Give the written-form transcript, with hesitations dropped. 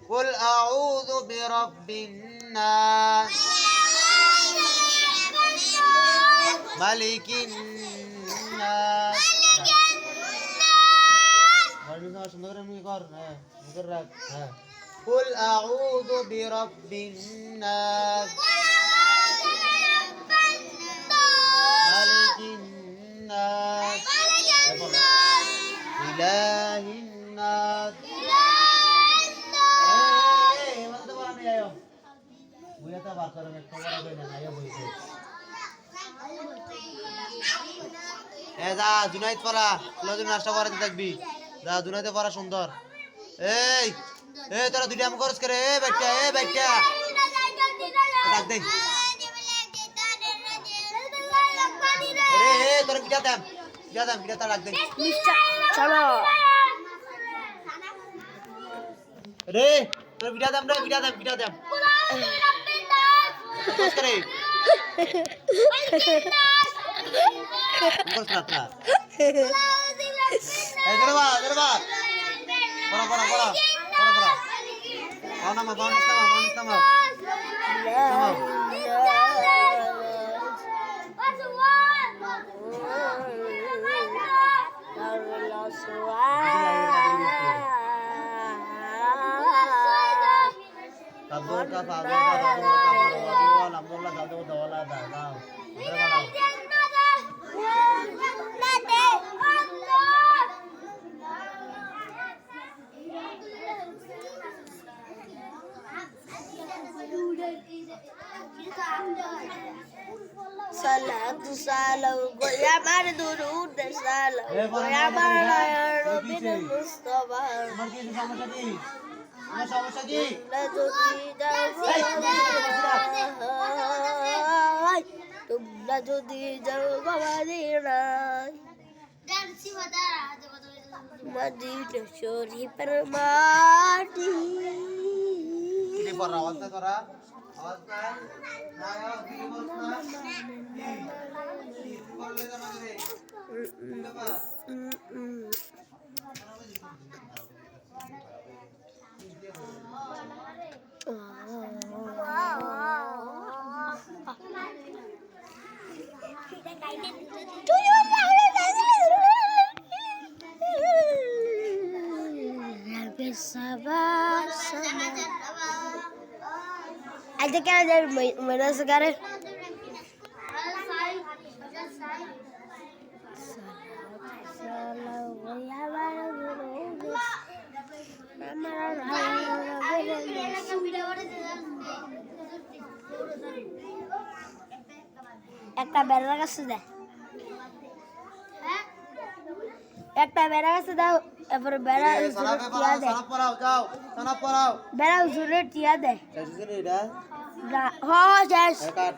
قل أعوذ برب الناس ملك الناس قل أعوذ برب الناس ملك الناس إله الناس জুনাইদ পড়া নাস্তা করাতে থাকবি যা জুনাইদে পড়া সুন্দর এই এই তোরা দুইটা আমি খরচ করে বেটা ডাক দে রে তোরা কিটা দাম কিটা ডাক দে চলো রে তোরা কিটা দাম খরচ করে খরচ রাখা এই দরবা পড়া নামা Salatu salam goya mar durud salam goya mar Nabi Mustafa তোমার কি সমস্যা কি তোমার সমস্যা কি তোমরা যদি যাও বাবাদিনায় মদিনা শরীফের মাটি কি পড় আওয়াজ না তোরা আওয়াজ না কি বলছ না কি বললে জানা রে বাবা Aja kan ada mana sekarang? একটা বেড়া গাছ দে একটা বেড়া গাছ দাও এরপরে বেড়া টিয়া দে বেড়া উজুরে টিয়া দে শেষ করে এটা হ্যাঁ শেষ কাট